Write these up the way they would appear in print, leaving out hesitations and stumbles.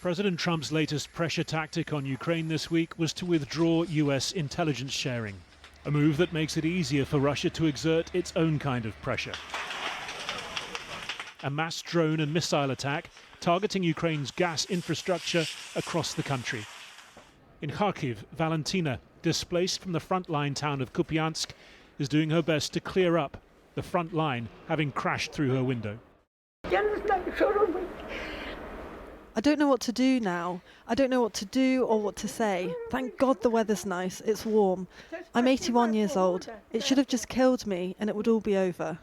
President Trump's latest pressure tactic on Ukraine this week was to withdraw US intelligence sharing, a move that makes it easier for Russia to exert its own kind of pressure. A mass drone and missile attack targeting Ukraine's gas infrastructure across the country. In Kyiv, Valentina, displaced from the frontline town of Kupiansk, is doing her best to clear up the front line, having crashed through her window. I don't know what to do now. I don't know what to do or what to say. Thank God the weather's nice, it's warm. I'm 81 years old. It should have just killed me and it would all be over.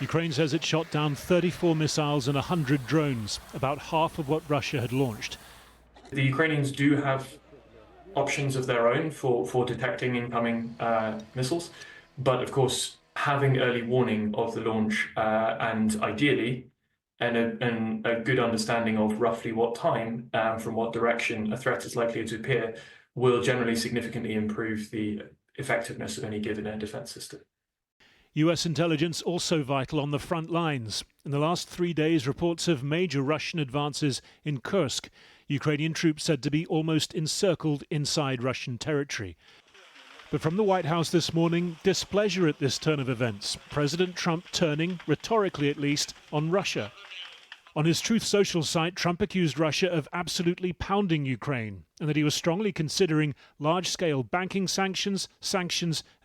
Ukraine says it shot down 34 missiles and 100 drones, about half of what Russia had launched. The Ukrainians do have options of their own for detecting incoming missiles, but of course having early warning of the launch and ideally a good understanding of roughly what time, from what direction a threat is likely to appear, will generally significantly improve the effectiveness of any given air defense system. US intelligence also vital on the front lines. In the last 3 days, reports of major Russian advances in Kursk, Ukrainian troops said to be almost encircled inside Russian territory. But from the White House this morning, displeasure at this turn of events. President Trump turning, rhetorically at least, on Russia. On his Truth Social site, Trump accused Russia of absolutely pounding Ukraine and that he was strongly considering large-scale banking sanctions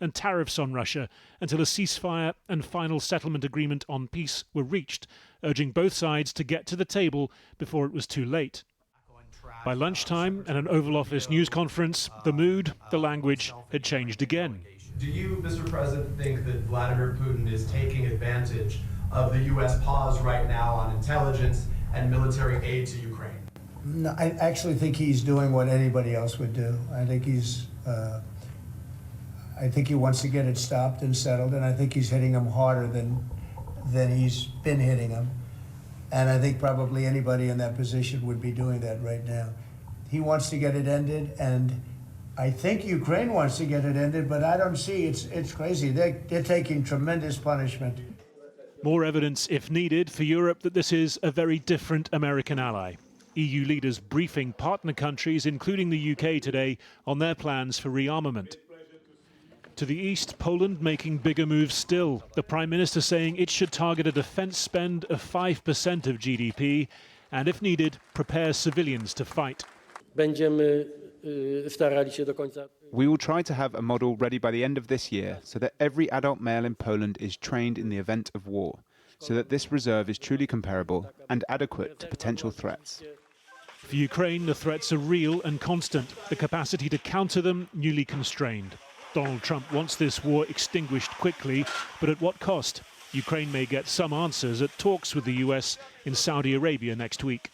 and tariffs on Russia until a ceasefire and final settlement agreement on peace were reached, urging both sides to get to the table before it was too late. By lunchtime at an Oval Office news conference, the mood, the language had changed again. Do you, Mr. President, think that Vladimir Putin is taking advantage of the U.S. pause right now on intelligence and military aid to Ukraine? No, I actually think he's doing what anybody else would do. I think he wants to get it stopped and settled, and I think he's hitting them harder than he's been hitting them. And I think probably anybody in that position would be doing that right now. He wants to get it ended, and I think Ukraine wants to get it ended, but I don't see, it's crazy. They're taking tremendous punishment. More evidence, if needed, for Europe that this is a very different American ally. EU leaders briefing partner countries, including the UK today, on their plans for rearmament. To the east, Poland making bigger moves still. The Prime Minister saying it should target a defence spend of 5% of GDP and, if needed, prepare civilians to fight. We will try to have a model ready by the end of this year so that every adult male in Poland is trained in the event of war, so that this reserve is truly comparable and adequate to potential threats. For Ukraine, the threats are real and constant, the capacity to counter them newly constrained. Donald Trump wants this war extinguished quickly, but at what cost? Ukraine may get some answers at talks with the US in Saudi Arabia next week.